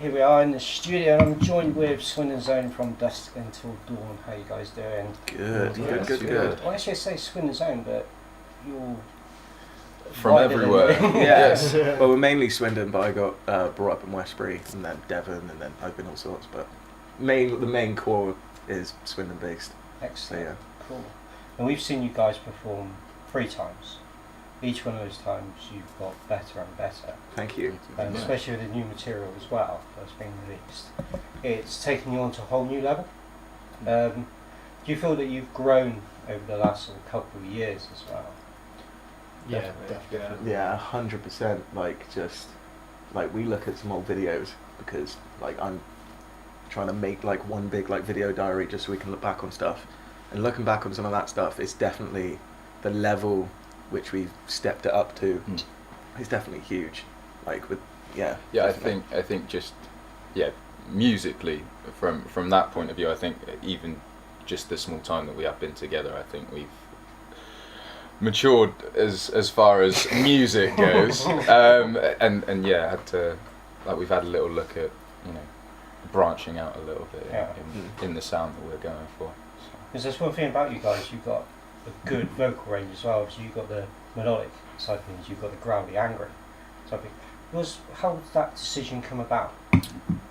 Here we are in the studio, and I'm joined with Swindon Zone from Dusk until dawn. How you guys doing? Good. Well, actually, I say Swindon Zone, but you're from everywhere. Yes. Well, we're mainly Swindon, but I got brought up in Westbury, and then Devon, and then I've been all sorts. But the main core is Swindon based. Excellent. So, yeah. Cool. And we've seen you guys perform 3 times. Each one of those times you've got better and better. Thank you. And especially with the new material as well that's been released. It's taken you on to a whole new level. Do you feel that you've grown over the last sort of couple of years as well? Yeah, definitely. Yeah, 100%. Like we look at some old videos because like I'm trying to make like one big like video diary just so we can look back on stuff. And looking back on some of that stuff, it's definitely the level which we've stepped it up to is definitely huge. Like with I think just musically from that point of view, I think even just the small time that we have been together, I think we've matured as far as music goes. Had to we've had a little look at branching out a little bit in the sound that we're going for. Because there's one thing about you guys, you've got a good vocal range as well. So you've got the melodic side of things, you've got the growly, angry side of things. How did that decision come about?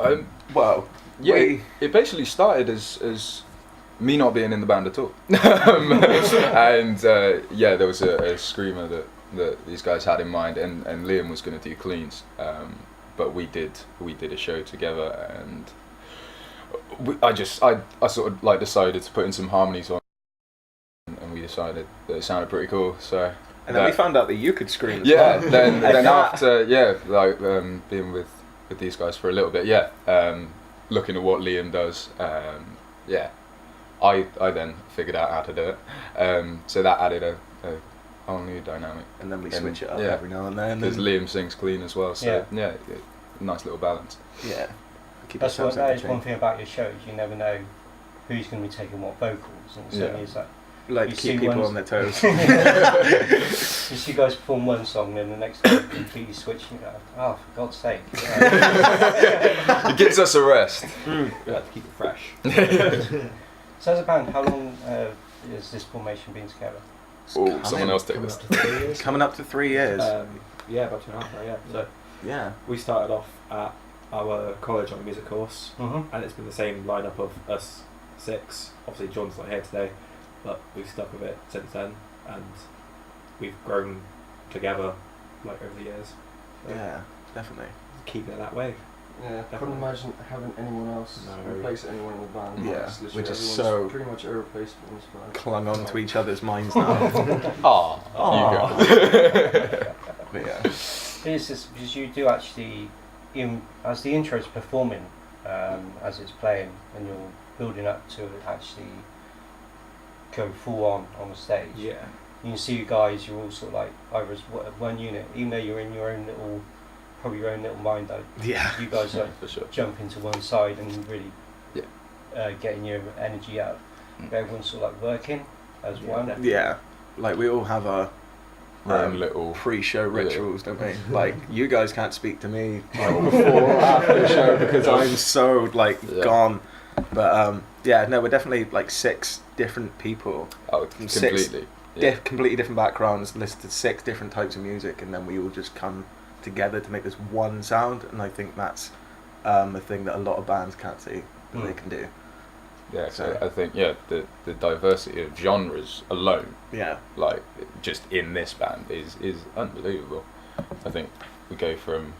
It basically started as me not being in the band at all. There was a screamer that these guys had in mind, and Liam was going to do cleans, but we did a show together, and I sort of like decided to put in some harmonies on, and we decided that it sounded pretty cool. So and then we found out that you could scream as well. Then after being with these guys for a little bit, looking at what Liam does, I then figured out how to do it. So that added a whole new dynamic. And then we switch it up every now and then. Because Liam sings clean as well, so nice little balance. Yeah. That is one thing about your shows. You never know who's going to be taking what vocals, and certainly is that. Like to keep people on their toes. You see guys perform one song, and then the next one completely switch, and you go, oh, for God's sake. It gives us a rest. We like to keep it fresh. So as a band, how long has this formation been together? Someone else take this. Coming up to 3 years. About 2.5 now, So we started off at our college on a music course, and it's been the same lineup of us 6. Obviously John's not here today, but we've stuck with it since then, and we've grown together over the years. So yeah, definitely. Keeping it that way. Yeah, I couldn't imagine having anyone else replace anyone in the band. Yeah, we're just so pretty much irreplaceable in this band. Clung on to each other's minds now. It's just because you do actually, as the intro's performing, as it's playing, and you're building up to actually go full on the stage. Yeah. You can see you guys, you're all sort of like either as one unit, even though you're in your own little mind though. Yeah. You guys for sure. jump into one side and really getting your energy up. Everyone's sort of like working as one. Definitely. Yeah. Like we all have our own little pre-show rituals, don't we? Like you guys can't speak to me before or after the show because I'm so gone. But we're definitely 6 different people. Oh, from completely. 6 completely different backgrounds, listen to 6 different types of music, and then we all just come together to make this one sound. And I think that's a thing that a lot of bands can't see that they can do. Yeah, so I think the diversity of genres alone, just in this band is unbelievable. I think we go from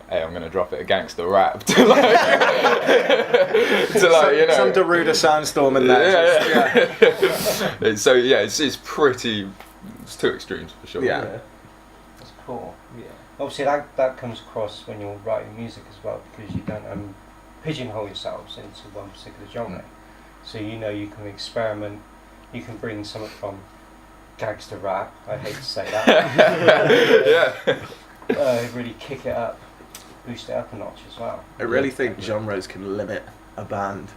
hey, I'm gonna drop it a gangster rap to some Daruda Sandstorm in there. So it's pretty. It's 2 extremes for sure. Yeah. That's cool. Yeah. Obviously that comes across when you're writing music as well, because you don't pigeonhole yourselves into one particular genre. So you can experiment. You can bring something from gangster rap. I hate to say that. Really kick it up. Boost it up a notch as well. I really think genres can limit a band,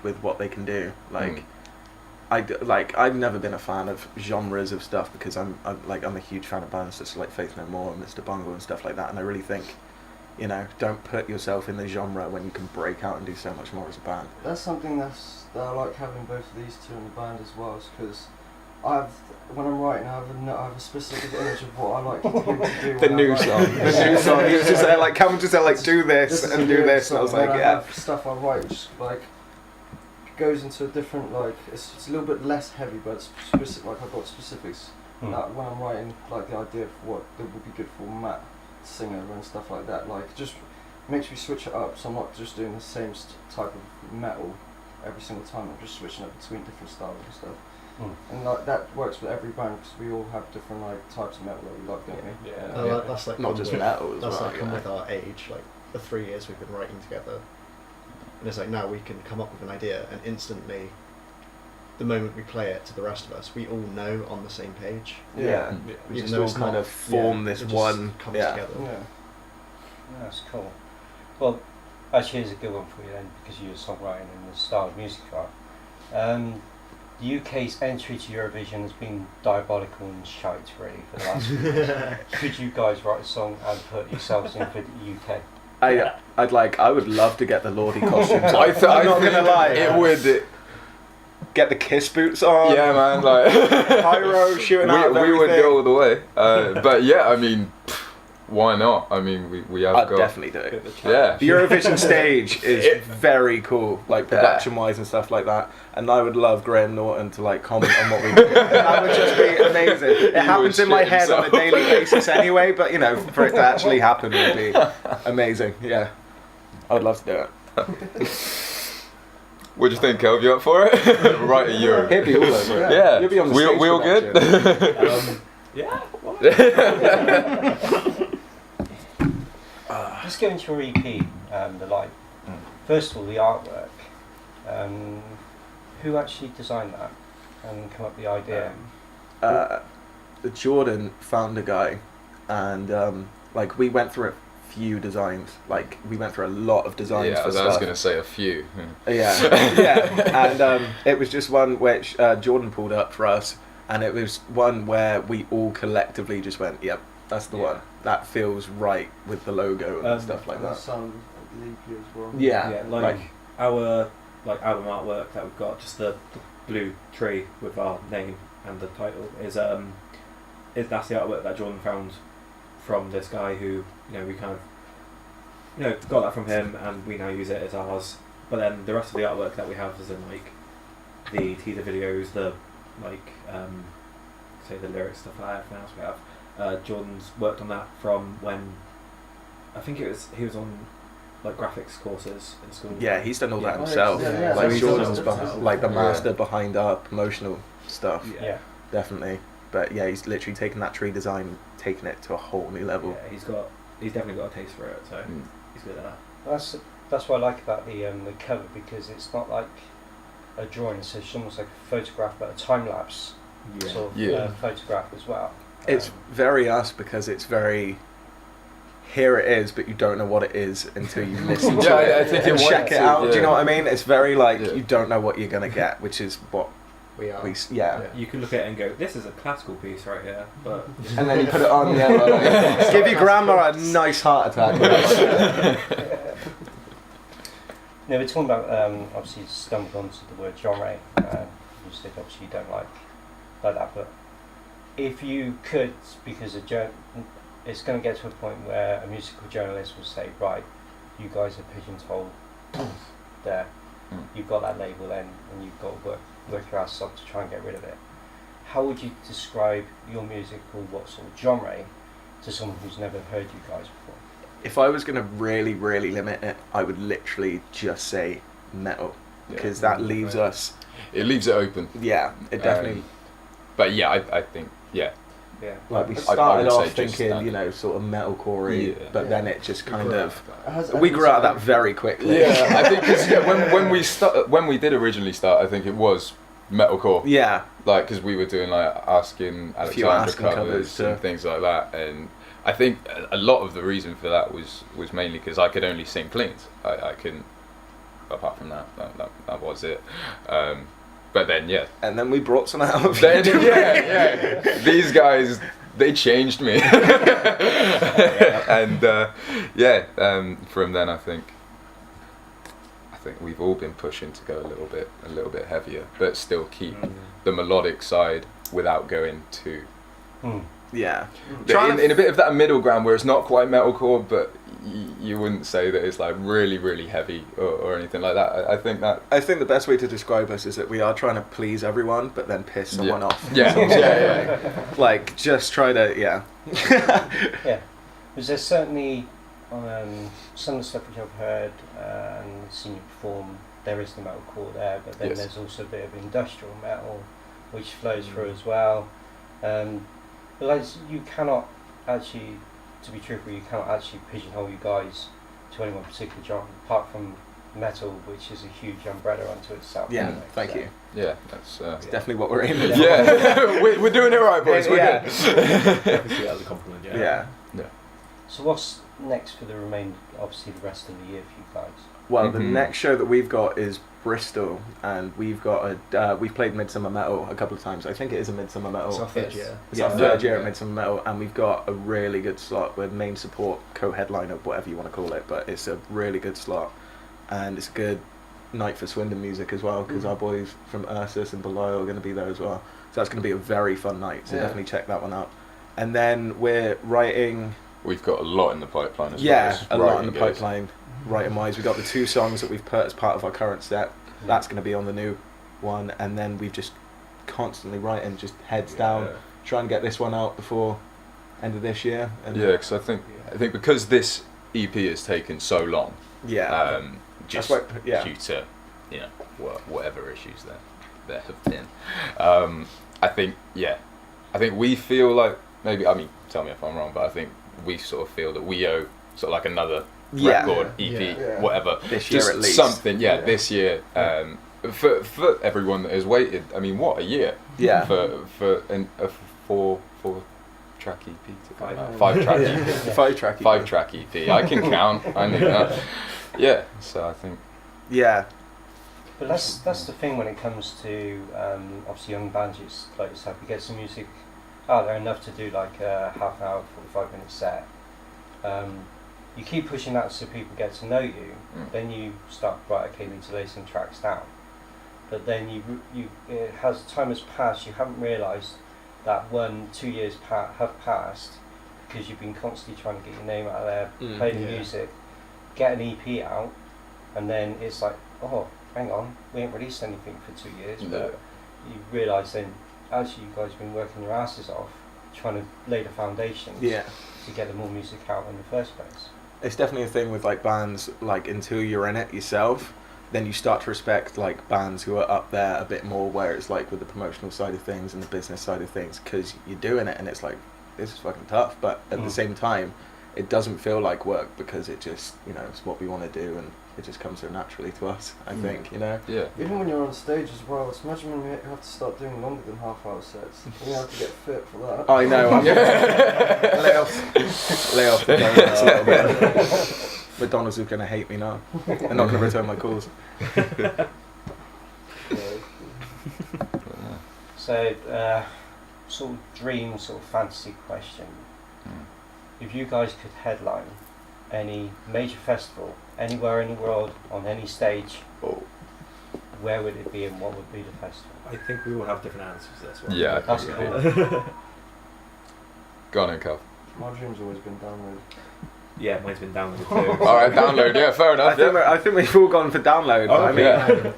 with what they can do. I've never been a fan of genres of stuff because I'm a huge fan of bands just like Faith No More and Mr. Bungle and stuff like that, and I really think you know, don't put yourself in the genre when you can break out and do so much more as a band. That's something that I like having both of these two in the band as well, because when I'm writing, I have a specific image of what I like to do. The new song. The new song. He was just there like, come just there like, do this and do this, and I was like, I yeah. have stuff I write which like goes into a different, like, it's a little bit less heavy, but it's specific, like I've got specifics. That when I'm writing like the idea of what that would be good for Matt to sing over and stuff like that, like it just makes me switch it up, so I'm not just doing the same type of metal every single time. I'm just switching up between different styles and stuff. And like that works with every band because we all have different like types of metal that we like, don't we? Yeah. That's like not just metal. That's like come with our age, like the 3 years we've been writing together. And it's like now we can come up with an idea and instantly, the moment we play it to the rest of us, we all know on the same page. Yeah. We just all kind of form this one. Comes together. Yeah. That's cool. Well, actually, here's a good one for you then, because you're songwriting and the style of music you are. The UK's entry to Eurovision has been diabolical and shite, really, for the last few years. Could you guys write a song and put yourselves in for the UK? I would love to get the Lordy costumes. I'm not gonna lie. It would. Get the Kiss boots on. Yeah, man. Like pyro shooting out. We would go all the way. But yeah, I mean, why not? I mean, we have. I'd got definitely do it. Yeah. The Eurovision stage is very cool, like production-wise and stuff like that. And I would love Graham Norton to like comment on what we do. That would just be amazing. It happens in my head on a daily basis anyway, but you know, for it to actually happen would be amazing. Yeah, I would love to do it. What do you think, Kel? You up for it? Right at Europe. He'd be all over it. Yeah. You'll be on the stage we all for good? Yeah. Let's go into your EP, The Light. First of all, the artwork. Who actually designed that and come up with the idea? Jordan found a guy, and like we went through a few designs. Like we went through a lot of designs. Yeah, for I was going to say a few. Yeah. And it was just one which Jordan pulled up for us, and it was one where we all collectively just went, "Yep, that's the one. That feels right with the logo and stuff like that." Sound of the EP as well. Yeah, like our album artwork that we've got, just the blue tree with our name and the title is that's the artwork that Jordan found from this guy who, you know, we kind of, got that from him and we now use it as ours. But then the rest of the artwork that we have is in like the teaser videos, the say the lyrics, stuff like that, everything else we have. Jordan's worked on that from when he was on like graphics courses in school. Yeah, he's done all that himself. Like so Jordan's like the master behind our promotional stuff. Yeah. Definitely. But yeah, he's literally taken that tree design, taken it to a whole new level. Yeah, he's definitely got a taste for it, so he's good at that. That's what I like about the cover, because it's not like a drawing, it's almost like a photograph, but a time lapse sort of photograph as well. It's very us, because it's very, here it is, but you don't know what it is until you listen to it I think and check it out. Yeah. Do you know what I mean? It's very like you don't know what you're gonna get, which is what we are. You can look at it and go, this is a classical piece right here, but and then you put it on. Give your grandma a nice heart attack. No, we're talking about obviously you stumbled onto the word genre. You said obviously you don't like that, but if you could, because it's going to get to a point where a musical journalist will say, right, you guys are pigeonholed there. You've got that label then, and you've got to work your ass off to try and get rid of it. How would you describe your music, or what sort of genre, to someone who's never heard you guys before? If I was going to really, really limit it, I would literally just say metal, because that leaves us. It leaves it open. Yeah, it definitely. But yeah, I think like we started off thinking, sort of metalcore, but then it just kind of we grew out of that very quickly. Yeah, I think cause, when we did originally start, I think it was metalcore. Yeah, like because we were doing like Asking Alexandra covers and things like that, and I think a lot of the reason for that was mainly because I could only sing cleans. I couldn't. Apart from that was it. But then, and then we brought some out of these guys they changed me. And from then I think we've all been pushing to go a little bit heavier, but still keep the melodic side without going too. Yeah. In a bit of that middle ground where it's not quite metalcore, but you wouldn't say that it's like really, really heavy or anything like that. I think the best way to describe us is that we are trying to please everyone, but then piss someone off. Yeah. Like, just try to, Yeah. Because there's certainly some of the stuff which I've heard and seen you perform, there is the metalcore there, but then there's also a bit of industrial metal which flows through as well. But like, you cannot actually, to be truthful, you cannot actually pigeonhole you guys to any one particular genre, apart from metal, which is a huge umbrella unto itself. Yeah, anyway, thank you. Yeah, that's it's definitely what we're aiming for. Yeah, we're doing it right, boys. We're good. Definitely see that as a compliment. Yeah. So what's next for the remainder, obviously the rest of the year for you guys? Well, the next show that we've got is Bristol, and we've got we've played Midsummer Metal a couple of times. I think it is a Midsummer Metal. It's our third year. It's our third year at Midsummer Metal, and we've got a really good slot with main support, co-headliner, whatever you want to call it, but it's a really good slot, and it's a good night for Swindon music as well, because our boys from Ursus and Belial are going to be there as well. So that's going to be a very fun night, so definitely check that one out. And then we're writing... We've got a lot in the pipeline as well. Yeah, a lot in the pipeline. Writing-wise, we've got the 2 songs that we've put as part of our current set. That's going to be on the new one, and then we've just constantly writing, just heads down, try and get this one out before end of this year. And because I think because this EP has taken so long. Just due to whatever issues there have been. I think we feel like maybe, I mean, tell me if I'm wrong, but I think we sort of feel that we owe sort of like another record, EP, whatever. This year at least. Something, this year. For everyone that has waited, I mean, what a year. Yeah. For a 4-track EP to come out. 5-track EP. 5-track EP. 5-track EP. I can count. I knew that. Yeah. So I think. Yeah. But that's the thing when it comes to obviously young bands like yourself. You get some music out there enough to do like a half an hour, 45-minute set. You keep pushing that so people get to know you. Then you start, right, okay, need to lay some tracks down. But then time has passed. You haven't realised that 1-2 years have passed because you've been constantly trying to get your name out there, play the music, get an EP out, and then it's like, oh, hang on, we ain't released anything for 2 years. But you realise then, actually, you guys have been working your asses off trying to lay the foundations to get the more music out in the first place. It's definitely a thing with like bands, like until you're in it yourself, then you start to respect like bands who are up there a bit more, where it's like with the promotional side of things and the business side of things, because you're doing it and it's like, this is fucking tough, but at the same time it doesn't feel like work because it just, it's what we want to do and it just comes so naturally to us, I think, Yeah. Even when you're on stage as well, it's imagine when you have to start doing longer than half-hour sets. You have to get fit for that. I know. Lay off the donuts a little bit. McDonald's is going to hate me now. They're not going to return my calls. So, sort of dream, sort of fantasy question. If you guys could headline any major festival anywhere in the world on any stage, where would it be and what would be the festival? I think we all have different answers to this one. Yeah, that's cool. Go on then, Cal. My dream's always been Download. Yeah, mine's been Download too. Alright, Download, yeah, fair enough. I think we've all gone for Download. Oh, I mean,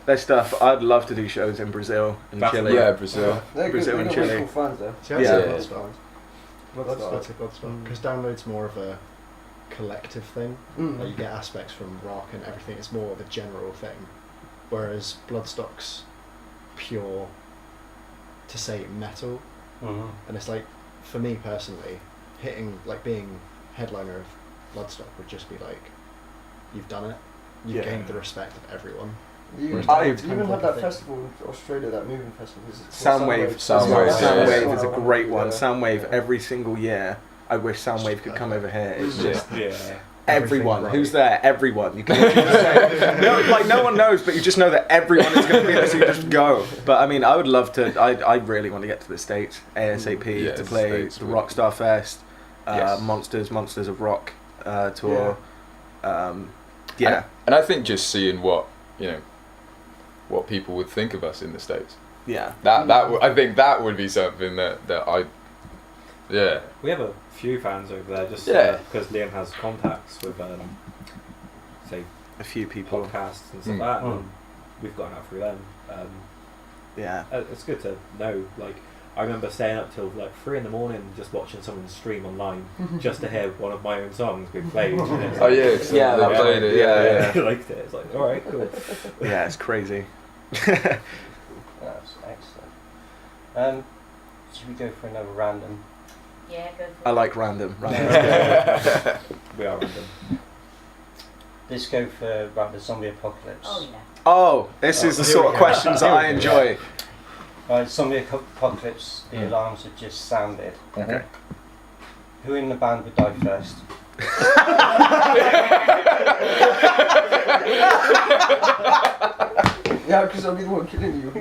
there's stuff. I'd love to do shows in Brazil and Chile. Yeah, Brazil. Brazil and Chile. Chile. Cool fans there. That's a good spot. Because Download's more of a collective thing. Like you get aspects from rock and everything. It's more of a general thing. Whereas Bloodstock's pure, to say, metal. And it's like, for me personally, being headliner of Bloodstock would just be like, you've done it. You've gained the respect of everyone. You even had that festival in Australia, that moving festival. Soundwave. Soundwave Is a great one. Soundwave every single year. I wish Soundwave could come over here. It's just everyone. right. Who's there? Everyone. You can literally just say, no one knows, but you just know that everyone is going to be there, so you just go. But I mean, I would love to. I really want to get to the States ASAP Yeah, to play States the would- Rockstar Fest, Yes. Monsters of Rock tour. Yeah. And I think just seeing what people would think of us in the States. Yeah. I think that would be something that I. Yeah. We have a few fans over there just Yeah. because Liam has contacts with, say, A few people. podcasts and stuff Mm. like that, Mm. and we've gotten out through them. Yeah. It's good to know. Like, I remember staying up till like 3 a.m. just watching someone stream online just to hear one of my own songs being played. And it's Oh like, yeah. So Yeah, they that was played it. it. Yeah. I liked it. It's like, all right, cool. Yeah, it's crazy. That's excellent. Should we go for another random? Yeah, go for I it. like random. We are random. Let's go for the zombie apocalypse. Oh yeah. Oh, this is the here sort we of go. questions that I enjoy. Right, zombie apocalypse. The alarms have just sounded. Okay. Who in the band would die first? Yeah, because I'll be the one killing you.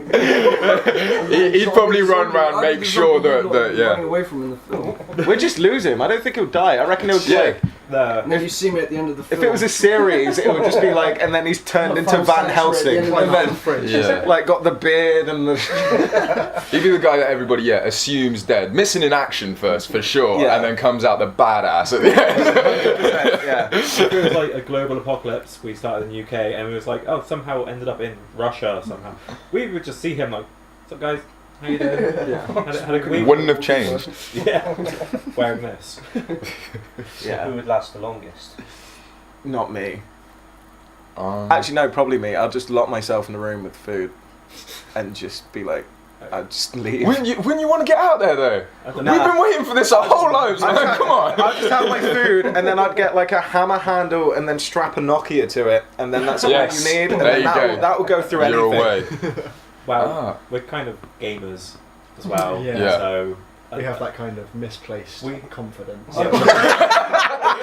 He'd probably run round, make sure that running yeah. away from him in the film. We'll just lose him. I don't think he'll die. I reckon he'll Yeah. like. No. And then you see me at the end of the film. If it was a series, it would just be like, and then he's turned into Front Van sanctuary Helsing, at the end and of the then fridge. Yeah. like got the beard and the. He'd be the guy that everybody assumes dead, missing in action first for sure, Yeah. and then comes out the badass at the end. Yeah. If it was like a global apocalypse, we started in the UK, and it was like, oh, somehow ended up in Russia somehow. We would just see him like, what's up, guys? How you doing? Had a good week? Wouldn't have changed. Yeah. Wearing this. So Yeah. who would last the longest? Not me. Actually, no, probably me. I'll just lock myself in the room with food, and just be like, I'll just leave. Wouldn't you want to get out there though? I don't Nah. We've been waiting for this our whole lives, man. Come on. I'd just have my food, and then I'd get like a hammer handle, and then strap a Nokia to it, and then that's all Yes. you need. And There then you go. that will go through You're anything. away. Well, we're kind of gamers as well. Yeah. Yeah. So We have that kind of misplaced confidence. Yeah.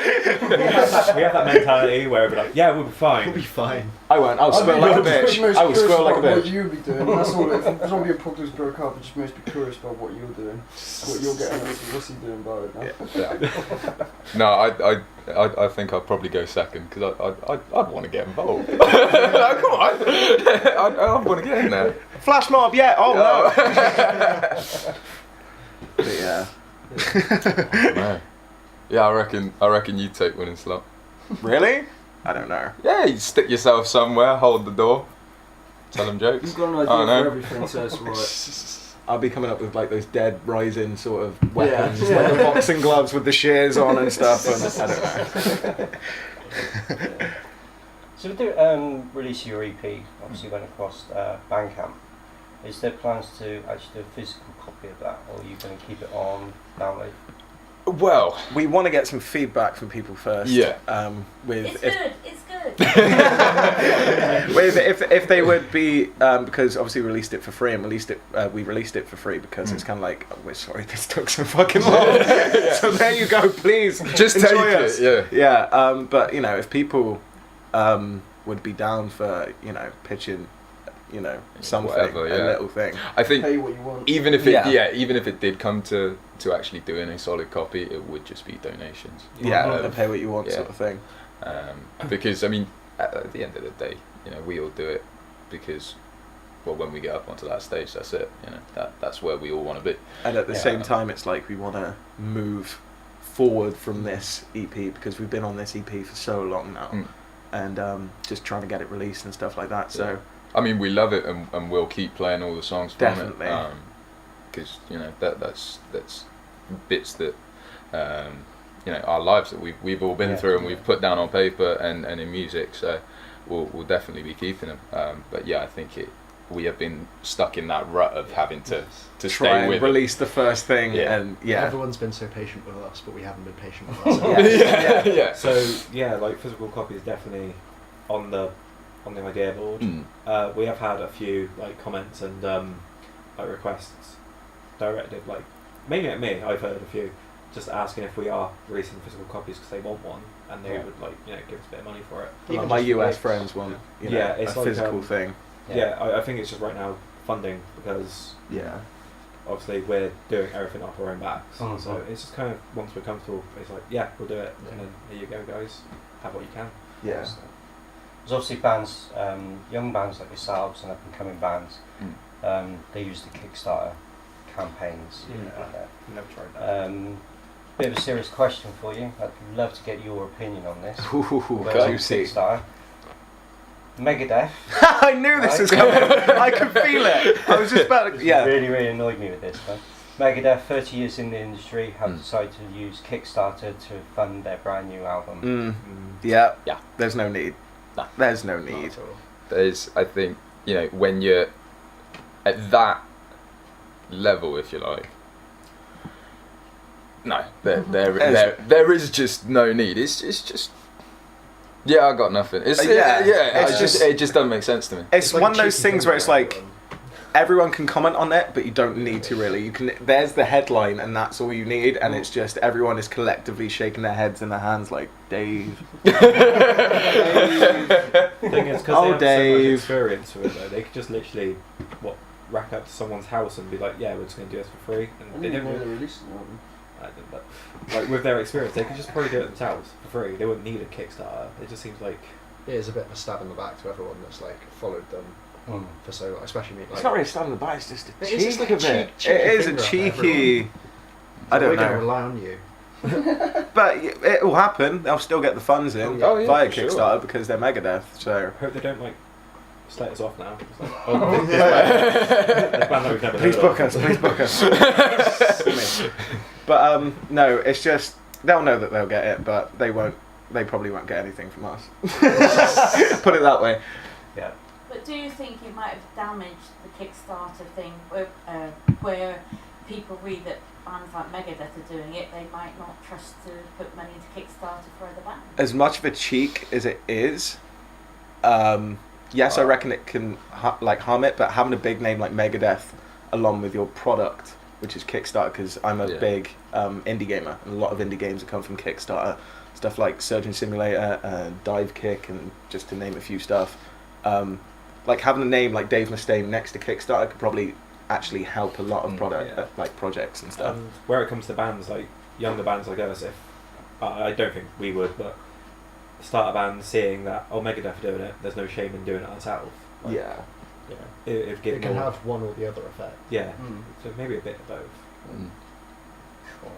we have that mentality where we're like, yeah, we'll be fine. We'll be fine. I won't. I'll squirrel like a bitch. I will squirrel like a What bitch. you'll be doing. That's all. If zombie apocalypse broke up, I just most be curious about what you're doing. What you're getting. What's he doing about it now? Yeah. No, I think I'd probably go second because I'd want to get involved. Come on, I want to get in there. Flash mob, yeah. Oh Yeah. no. But yeah. No. Yeah, I reckon you'd take winning slot. Really? I don't know. Yeah, you stick yourself somewhere, hold the door, tell them jokes. You've got an idea Oh, no. for everything, so it's right. I'll be coming up with like those Dead Rising sort of weapons, Yeah. like the boxing gloves with the shears on and stuff. And I don't know. So we do release your EP. Obviously went across Bandcamp. Is there plans to actually do a physical copy of that, or are you going to keep it on download? Well, We want to get some feedback from people first. Yeah. With It's if, good. It's good. with if they would be because obviously we released it for free and we released it for free because it's kind of like, oh, we're sorry this took so fucking long. So there you go, please just take enjoy us. it. Yeah. Yeah, but you know, if people would be down for, you know, pitching, you know, something, Whatever, yeah. a little thing. I think Pay what you want. even if it Yeah. even if it did come to actually doing a solid copy, it would just be donations. Yeah, and pay what you want, yeah. sort of thing. Because I mean, at the end of the day, you know, we all do it because, well, when we get up onto that stage, that's it. You know, that's where we all want to be. And at the Yeah. same time, it's like we want to move forward from this EP because we've been on this EP for so long now, and just trying to get it released and stuff like that. So. I mean, we love it, and we'll keep playing all the songs from Definitely. it. Because you know that's bits that you know, our lives that we've all been Yeah. through and we've put down on paper and in music. So we'll definitely be keeping them. But yeah, I think we have been stuck in that rut of having to Try stay and with release the first thing, Yeah. and yeah. Everyone's been so patient with us, but we haven't been patient with ourselves. yeah. Yeah. So yeah, like physical copy is definitely on the idea board. We have had a few like comments and like requests directed, like mainly at me. I've heard a few just asking if we are releasing physical copies because they want one, and they would like give us a bit of money for it. Even my US friends want it's a like, physical thing. I think it's just right now funding because obviously we're doing everything off our own backs, so it's just kind of once we're comfortable, it's like we'll do it, and then here you go, guys, have what you can. Yeah. There's obviously bands, young bands like yourselves and up and coming bands. They use the Kickstarter campaigns. Never tried that. Bit of a serious question for you. I'd love to get your opinion on this. Go see. Kickstarter. Megadeth. I knew this was coming. I could feel it. I was just about to. Really, really annoyed me with this one. Megadeth, 30 years in the industry, have decided to use Kickstarter to fund their brand new album. Yeah. There's no need. No. There's no need. There's, I think, when you're at that level, if you like. No, there is just no need. It's just. Yeah, I got nothing. It just doesn't make sense to me. It's like one of those things where it's like everyone can comment on it, but you don't need to really. You can. There's the headline, and that's all you need. And it's just everyone is collectively shaking their heads and their hands like Dave. Thing is, because they have so much experience with it, though, they could just literally rack up to someone's house and be like, "Yeah, we're just going to do this for free," and they don't know they're releasing one. I did, but like with their experience, they could just probably do it themselves for free. They wouldn't need a Kickstarter. It just seems like it is a bit of a stab in the back to everyone that's like followed them for so long, especially me. Like, it's not really a stab in the back. It's just a cheek it's just like of it. It is a cheeky. I don't know. We're going to rely on you. But it will happen. They'll still get the funds in via Kickstarter because they're Megadeth. So I hope they don't like slate us off now. It's like, please book us. Please book us. But no, it's just they'll know that they'll get it, but they won't. They probably won't get anything from us. Put it that way. Yeah. But do you think it might have damaged the Kickstarter thing, where people read that bands like Megadeth are doing it, they might not trust to put money into Kickstarter for other bands? As much of a cheek as it is, yes, I reckon it can harm it, but having a big name like Megadeth along with your product, which is Kickstarter, because I'm a big indie gamer, and a lot of indie games have come from Kickstarter, stuff like Surgeon Simulator, Dive Kick, and just to name a few stuff. Like having a name like Dave Mustaine next to Kickstarter could probably actually help a lot of projects and stuff. Where it comes to bands like younger bands like us, if I don't think we would, but start a band seeing that Megadeth are doing it, there's no shame in doing it ourselves. Like, it can have one or the other effect. Yeah, so maybe a bit of both. Sure.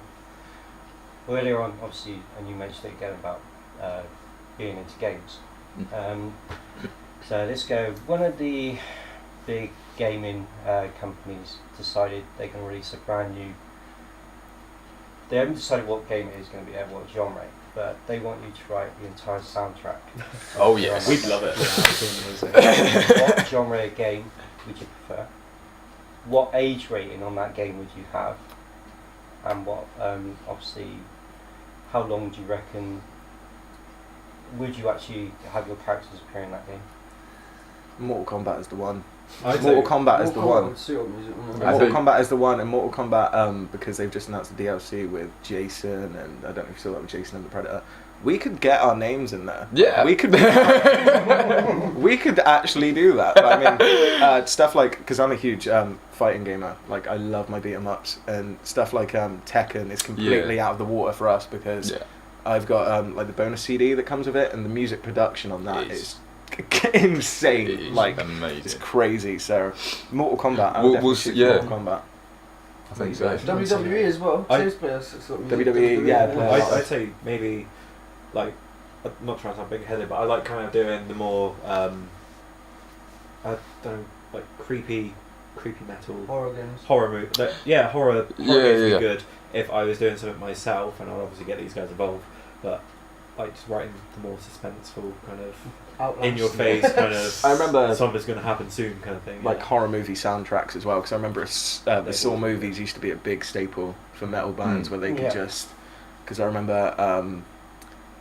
Well, earlier on, obviously, and you mentioned it again about being into games. So let's go. One of the big gaming companies decided they're going to release a brand new. They haven't decided what game it is going to be, what genre, but they want you to write the entire soundtrack. Oh yes, we'd love it. What genre of game would you prefer? What age rating on that game would you have? And what, obviously, how long do you reckon would you actually have your characters appear in that game? Mortal Kombat is the one. Mortal Kombat is the one. Mortal Kombat is the one, and Mortal Kombat, because they've just announced the DLC with Jason, and I don't know if you saw that with Jason and the Predator. We could get our names in there. Yeah, we could. We could actually do that. But I mean, stuff like, because I'm a huge fighting gamer. Like I love my beat 'em ups, and stuff like Tekken is completely out of the water for us because I've got like the bonus CD that comes with it, and the music production on that is insane. It is like amazing. It's crazy. So Mortal Kombat. We'll see, Mortal Kombat. I think so. WWE as well. WWE, I'd say maybe, like, I'm not trying to sound big-headed, but I like kind of doing the more, I don't know, like creepy metal. Horror games. Horror movie. Horror games would be good if I was doing something myself, and I'd obviously get these guys involved, but like just writing the more suspenseful kind of Outlast. in your face kind of. I remember something's going to happen soon kind of thing. Like horror movie soundtracks as well, because I remember the Saw movies used to be a big staple for metal bands where they could just. Because I remember,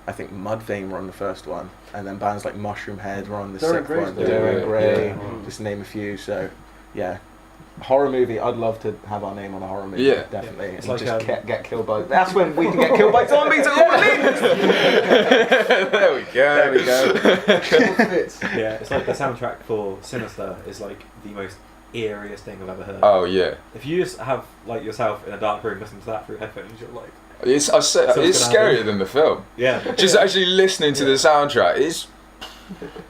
I think Mudvayne were on the first one, and then bands like Mushroom Head were on the second one. Dorian Gray, just to name a few. So, yeah, horror movie. I'd love to have our name on a horror movie. Yeah. Definitely. It's And like, just get killed by. That's when we can get killed by zombies at Orleans. There we go. There we go. All fits. Yeah, it's like the soundtrack for Sinister is like the most eeriest thing I've ever heard. Oh yeah. If you just have like yourself in a dark room listening to that through headphones, you're like, It's what's it's gonna scarier happen? than the film. yeah. Just actually listening to the soundtrack is.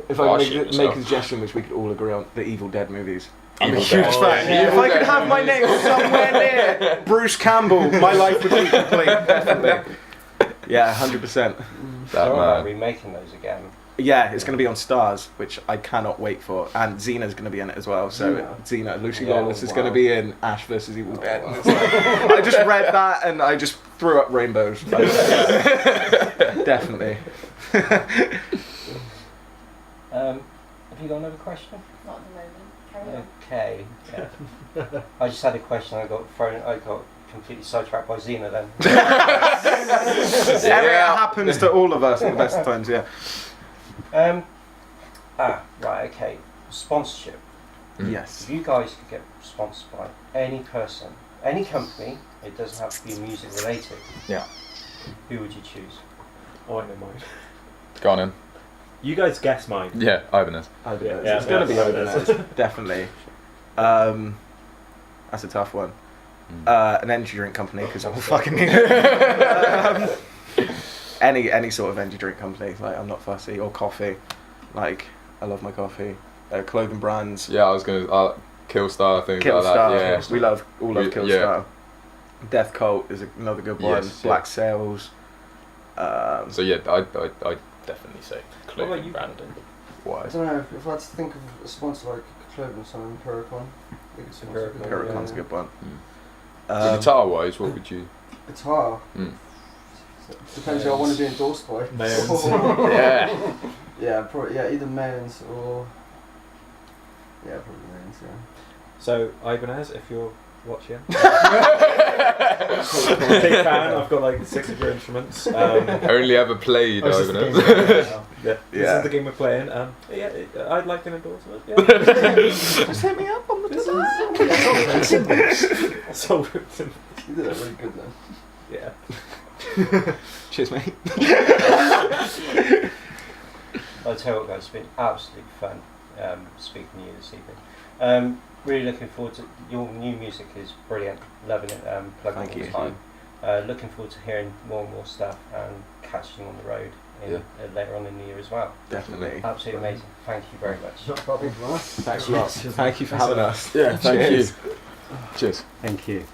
If Oh, I shit make a yourself. suggestion, which we could all agree on, the Evil Dead movies. I'm a Evil huge Dead. fan. Yeah. If I could have my name somewhere near Bruce Campbell, my life would be complete. Definitely. Yeah, 100%. That How about man. remaking those again? Yeah, it's going to be on Stars, which I cannot wait for, and Xena's going to be in it as well. So Xena, Lucy Yeah, Lawless is wow. going to be in Ash vs Evil Dead. wow. It's like, I just read that and I just threw up rainbows. Definitely. Have you got another question? Not at the moment. Carry on. Okay. Yeah. I just had a question. I got completely sidetracked by Xena then. It happens to all of us at the best of times. Yeah. Right. Okay. Sponsorship. Yes. If you guys could get sponsored by any person, any company, it doesn't have to be music related. Yeah. Who would you choose? Oh, I know mine. Go on in. You guys guess mine. Yeah, Ibanez. Ibanez. Yeah, It's going to be yeah. Ibanez, definitely. That's a tough one. An energy drink company, because I'm fucking any sort of energy drink company. Like, I'm not fussy. Or coffee. Like, I love my coffee. Clothing brands. Yeah, I was gonna Killstar, things like Killstar. that. We all love Killstar. Yeah. Death Cult is another good one. Yes, Black yeah. Sails. So yeah, I'd definitely say What about clothing you, brand. Brandon? I Why? don't know, if I had to think of a sponsor like clothing or something, Pericon. Pericon, Pericon's a good one. Guitar wise, what would you? Guitar. Depends who I want to be endorsed by. Mayans. Yeah. Yeah, probably. Yeah, either Mayans or. Yeah, probably Mayans. Yeah. So Ibanez, if you're watching, big fan. I've got like 6 of your instruments. Only ever played Oh, it's just Ibanez. the Yeah, this Yeah. is the game we're playing. Yeah, I'd like an endorsement. Yeah. Just hit me up on the So, You did that really good then. yeah. Cheers, mate. I'll tell you what, guys, it's been absolutely fun speaking to you this evening. Really looking forward to your new music is brilliant. Loving it. Plugging Thank all you. the time. Looking forward to hearing more and more stuff and catching you on the road later on in the year as well. Definitely. Absolutely amazing. Thank you very much. Not probably for us. Thanks a lot. Thank you for having us. Yeah, thank Cheers. you. Cheers. Thank you.